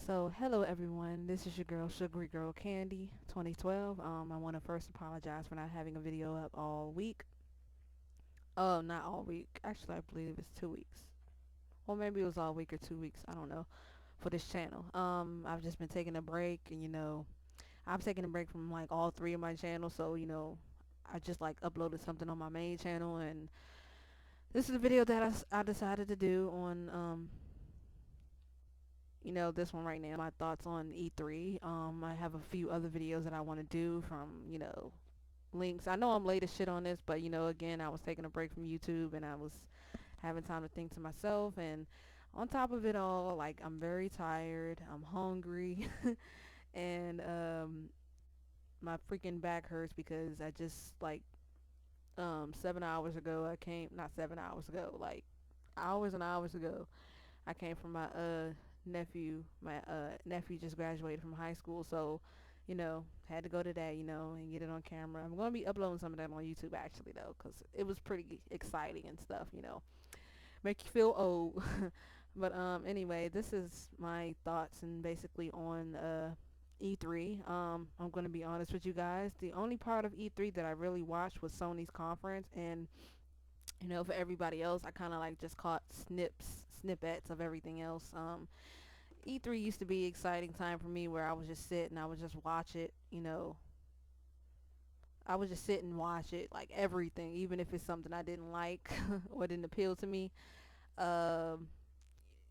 So, hello everyone. This is your girl, Sugary Girl Candy, 2012. I want to first apologize for not having a video up all week. Oh, not all week. Actually, I believe it's 2 weeks. Or maybe it was all week or 2 weeks. I don't know. For this channel. I've just been taking a break, and I'm taking a break from like all three of my channels. So, I just like uploaded something on my main channel, and this is a video that I decided to do on this one right now, my thoughts on E3. I have a few other videos that I want to do from, links. I know I'm late as shit on this, but again, I was taking a break from YouTube and I was having time to think to myself. And on top of it all, like, I'm very tired, I'm hungry, and my freaking back hurts because I just, like, 7 hours ago, I came, not 7 hours ago, like, hours and hours ago, I came from my nephew. My nephew just graduated from high school, so had to go to that, and get it on camera. I'm gonna be uploading some of that on YouTube actually though, cause it was pretty exciting and stuff. Make you feel old. But anyway, this is my thoughts and basically on E3. I'm gonna be honest with you guys. The only part of E3 that I really watched was Sony's conference, and for everybody else, I kind of like just caught snippets of everything else. E3 used to be an exciting time for me where I would just sit and I would just watch it. I would just sit and watch it, like everything, even if it's something I didn't like or didn't appeal to me. Um,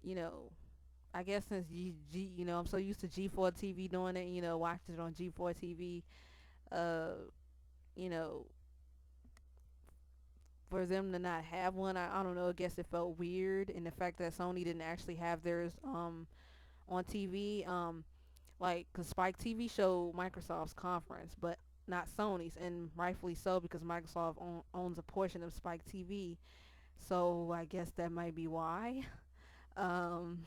you know, I guess since I'm so used to G4 TV doing it, watched it on G4 TV. Uh, you know, for them to not have one, I don't know. I guess it felt weird, and the fact that Sony didn't actually have theirs on TV. Like, cause Spike TV showed Microsoft's conference, but not Sony's, and rightfully so because Microsoft owns a portion of Spike TV. So I guess that might be why. Um,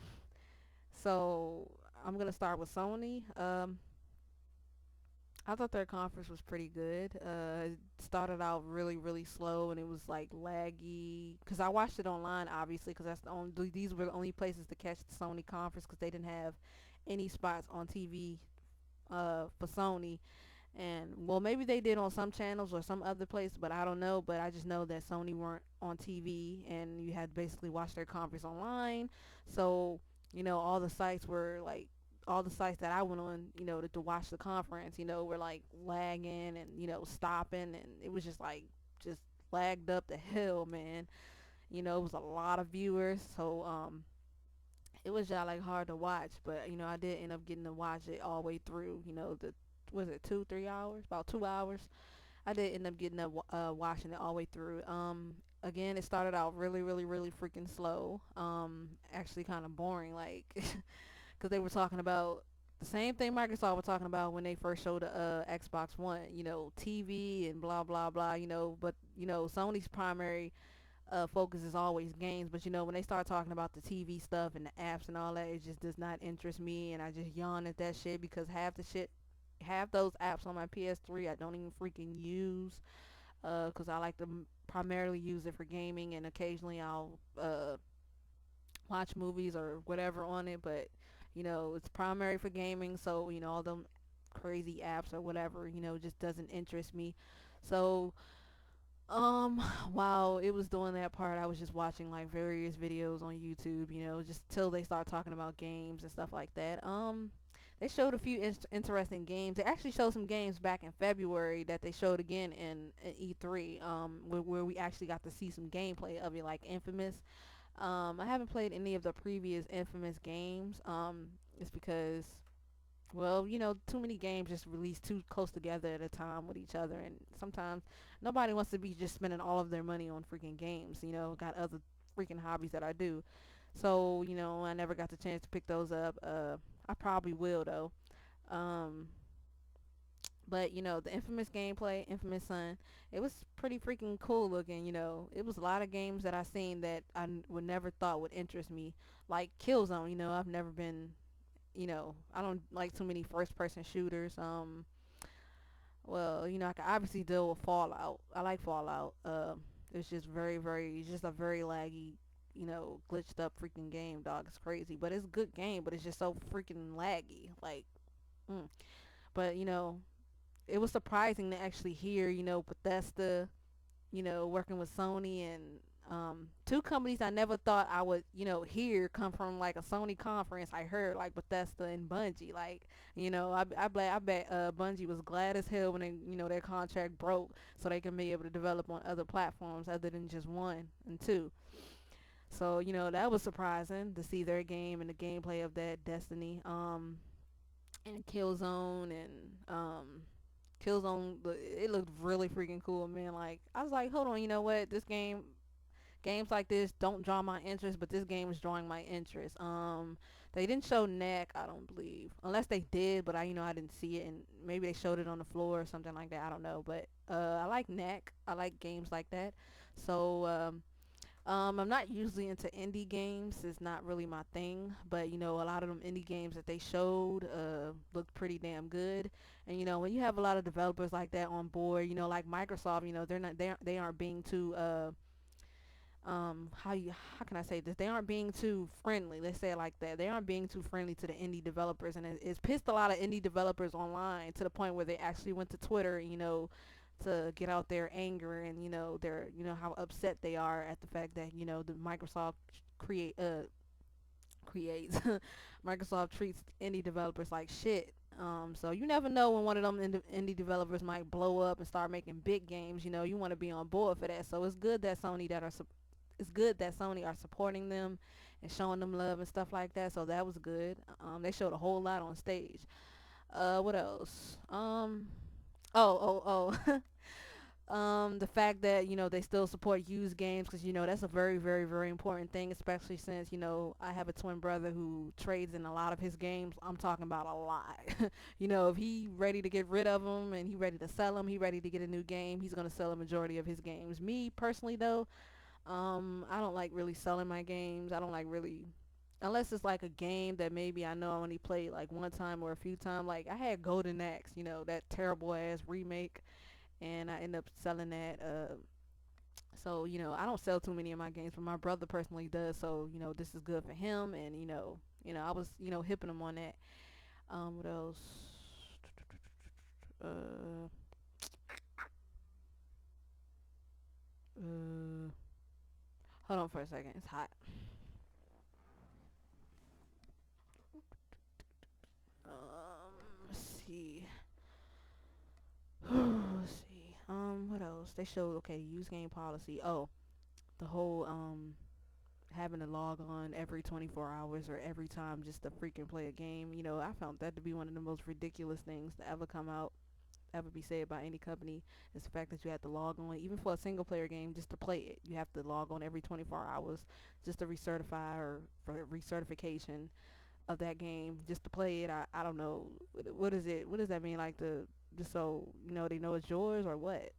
so I'm gonna start with Sony. I thought their conference was pretty good. It started out really, really slow, and it was like laggy. Cause I watched it online, obviously, cause that's the only these were the only places to catch the Sony conference, cause they didn't have any spots on TV for Sony. And well, maybe they did on some channels or some other place, but I don't know. But I just know that Sony weren't on TV, and you had to basically watch their conference online. So all the sites were like, all the sites that I went on, to watch the conference, were like lagging and stopping, and it was just like just lagged up the hill, man. It was a lot of viewers, so it was just like hard to watch. But I did end up getting to watch it all the way through. The was it 2 3 hours, about 2 hours. I did end up getting up watching it all the way through. Again, it started out really, really, really freaking slow. Actually kind of boring, like, because they were talking about the same thing Microsoft was talking about when they first showed the Xbox One, TV and blah blah blah, but Sony's primary focus is always games. But when they start talking about the TV stuff and the apps and all that, it just does not interest me, and I just yawn at that shit because half those apps on my PS3 I don't even freaking use, because I like to primarily use it for gaming, and occasionally I'll watch movies or whatever on it. But it's primary for gaming, so all them crazy apps or whatever just doesn't interest me. So um, while it was doing that part, I was just watching like various videos on YouTube, just till they start talking about games and stuff like that. They showed a few interesting games. They actually showed some games back in February that they showed again in E3, where we actually got to see some gameplay of it, like Infamous. I haven't played any of the previous Infamous games. It's because, well, too many games just released too close together at a time with each other, and sometimes nobody wants to be just spending all of their money on freaking games. Got other freaking hobbies that I do. So, I never got the chance to pick those up. I probably will though. Um, but the Infamous gameplay, Infamous Son, it was pretty freaking cool looking. It was a lot of games that I seen that would never thought would interest me, like Killzone. I've never been, I don't like too many first person shooters. Well, I can obviously deal with Fallout. I like Fallout. It's just very, very, it's just a very laggy glitched up freaking game, dog. It's crazy, but it's a good game, but it's just so freaking laggy. Like, mm. But it was surprising to actually hear, Bethesda, working with Sony and two companies I never thought I would, hear come from like a Sony conference. I heard like Bethesda and Bungie. Like, I bet Bungie was glad as hell when their contract broke so they can be able to develop on other platforms other than just one and two. So, that was surprising to see their game and the gameplay of that Destiny. And Killzone Killzone, it looked really freaking cool, man. Like, I was like, hold on, you know what? Games like this don't draw my interest, but this game is drawing my interest. They didn't show Knack, I don't believe, unless they did, but I didn't see it, and maybe they showed it on the floor or something like that. I don't know, but I like Knack. I like games like that. So I'm not usually into indie games. It's not really my thing. But a lot of them indie games that they showed looked pretty damn good. And when you have a lot of developers like that on board, like Microsoft, they aren't being too how can I say this? They aren't being too friendly. Let's say it like that. They aren't being too friendly to the indie developers, and it's pissed a lot of indie developers online to the point where they actually went to Twitter, to get out their anger and their how upset they are at the fact that the Microsoft create creates Microsoft treats indie developers like shit. So you never know when one of them indie developers might blow up and start making big games. You want to be on board for that. So it's good that Sony are supporting them and showing them love and stuff like that. So that was good. They showed a whole lot on stage. What else? Oh. The fact that they still support used games, because that's a very, very, very important thing, especially since I have a twin brother who trades in a lot of his games. I'm talking about a lot. If he ready to get rid of them and he ready to sell them, he ready to get a new game, he's gonna sell a majority of his games. Me personally though, I don't like really selling my games. I don't like really, unless it's like a game that maybe I know I only played like one time or a few times. Like I had Golden Axe, that terrible ass remake, and I end up selling that. So I don't sell too many of my games, but my brother personally does. So this is good for him, and I was hipping him on that. What else? Uh, uh, Hold on for a second. It's hot. Let's see. Let's see. What else? They showed use game policy. Oh, the whole having to log on every 24 hours or every time just to freaking play a game. I found that to be one of the most ridiculous things to ever come out, ever be said by any company. Is the fact that you have to log on, even for a single player game, just to play it. You have to log on every 24 hours just to recertify or for recertification of that game just to play it. I don't know. What is it? What does that mean? Like the just so they know it's yours or what?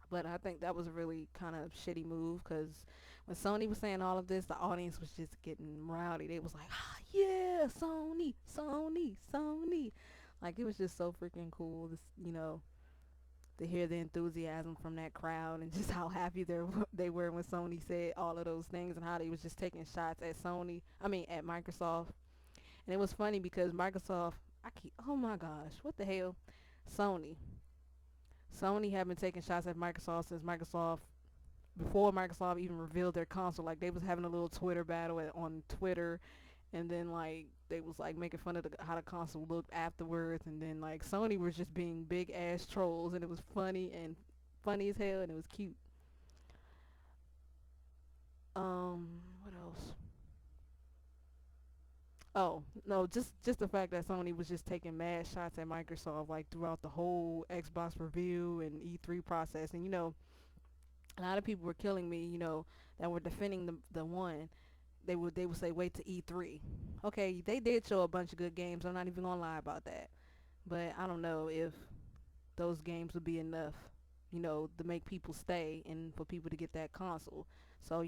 But I think that was a really kind of shitty move, because when Sony was saying all of this, the audience was just getting rowdy. They was like, ah, yeah, Sony, Sony, Sony. Like, it was just so freaking cool, to hear the enthusiasm from that crowd and just how happy they were when Sony said all of those things, and how they was just taking shots at at Microsoft. And it was funny because Microsoft, oh my gosh, what the hell? Sony. Sony had been taking shots at Microsoft since before Microsoft even revealed their console. Like, they was having a little Twitter battle on Twitter, and then like they was like making fun of how the console looked afterwards, and then like Sony was just being big ass trolls, and it was funny as hell, and it was cute. What else? Oh no, just the fact that Sony was just taking mad shots at Microsoft like throughout the whole Xbox review and E3 process, and a lot of people were killing me, that were defending the one. They would say wait to E3. Okay, they did show a bunch of good games. I'm not even gonna lie about that, but I don't know if those games would be enough, to make people stay and for people to get that console. So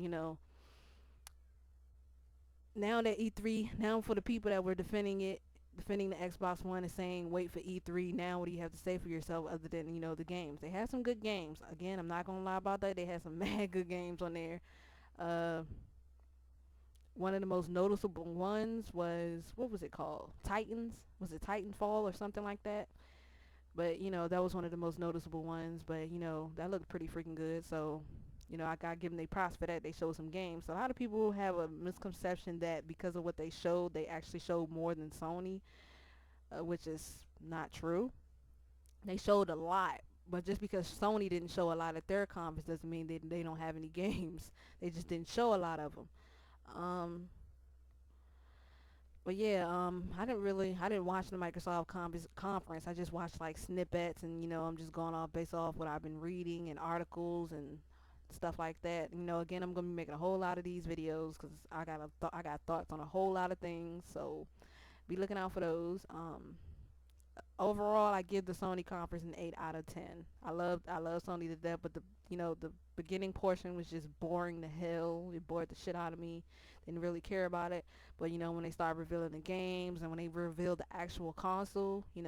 now that E3, now for the people that were defending the Xbox One and saying wait for E3, now what do you have to say for yourself other than the games? They had some good games. Again, I'm not gonna lie about that. They had some mad good games on there. Uh, one of the most noticeable ones was, what was it called? Titans? Was it Titanfall or something like that? But that was one of the most noticeable ones. But that looked pretty freaking good. So I gotta give them their props for that. They showed some games. So a lot of people have a misconception that because of what they showed, they actually showed more than Sony, which is not true. They showed a lot. But just because Sony didn't show a lot at their conference doesn't mean they don't have any games. They just didn't show a lot of them. Um, But yeah, I didn't watch the Microsoft conference. I just watched like snippets, and I'm just going off based off what I've been reading and articles and stuff like that. Again, I'm gonna be making a whole lot of these videos because I got thoughts on a whole lot of things. So be looking out for those. Overall, I give the Sony conference an 8 out of 10. I love Sony to death, but the beginning portion was just boring to hell. It bored the shit out of me. Didn't really care about it. But when they started revealing the games and when they revealed the actual console, it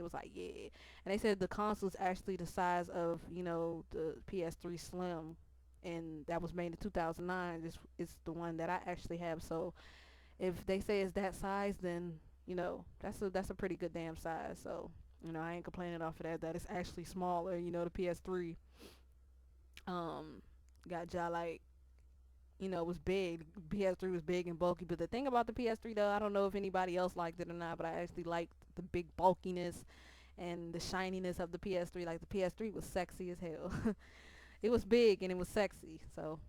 was like, yeah. And they said the console's actually the size of the PS3 Slim, and that was made in 2009. This is the one that I actually have. So if they say it's that size, then that's a pretty good damn size. So I ain't complaining off of that. That it's actually smaller. The PS3 um got y'all like was big. PS3 was big and bulky. But the thing about the PS3 though, I don't know if anybody else liked it or not, but I actually liked the big bulkiness and the shininess of the PS3. Like the PS3 was sexy as hell. It was big and it was sexy. So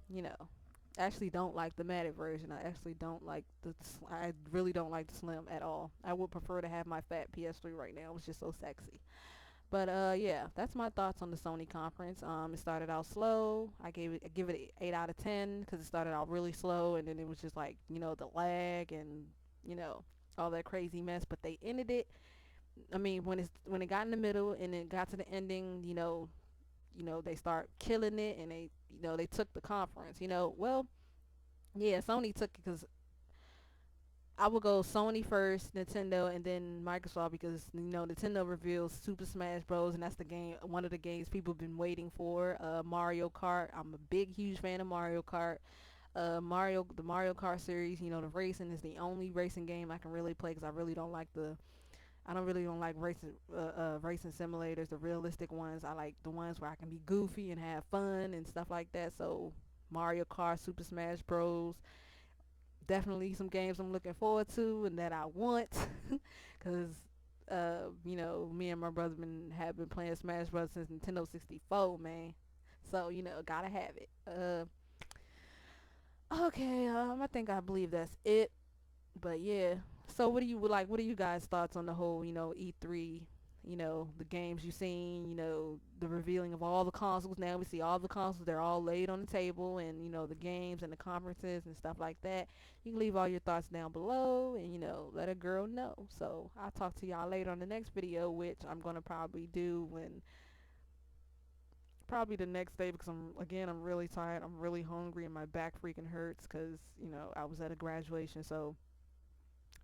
I actually don't like the matted version. I actually don't like I really don't like the slim at all. I would prefer to have my fat PS3 right now. It's just so sexy. But yeah, that's my thoughts on the Sony conference. It started out slow. I give it an 8 out of 10 because it started out really slow, and then it was just like the lag and you know all that crazy mess. But they ended it. I mean, when it got in the middle and it got to the ending, they start killing it, and they took the conference. Well, yeah, Sony took it because I would go Sony first, Nintendo, and then Microsoft because Nintendo reveals Super Smash Bros. And that's one of the games people have been waiting for. Mario Kart. I'm a big, huge fan of Mario Kart. The Mario Kart series. The racing is the only racing game I can really play because I don't really don't like racing simulators, the realistic ones. I like the ones where I can be goofy and have fun and stuff like that. So Mario Kart, Super Smash Bros. Definitely some games I'm looking forward to and that I want, cause me and my brother have been playing Smash Bros since Nintendo 64, man. So gotta have it. Okay, I think I believe that's it. But yeah, so what are you guys thoughts on the whole E3, the games you seen, the revealing of all the consoles. Now we see all the consoles, they're all laid on the table, and the games and the conferences and stuff like that. You can leave all your thoughts down below and let a girl know. So I'll talk to y'all later on the next video, which I'm gonna probably do when probably the next day because I'm really tired, I'm really hungry, and my back freaking hurts because I was at a graduation. So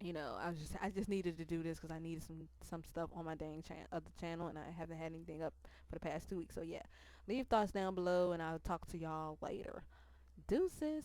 I just needed to do this because I needed some stuff on my dang other channel, and I haven't had anything up for the past 2 weeks. So yeah, leave thoughts down below, and I'll talk to y'all later. Deuces.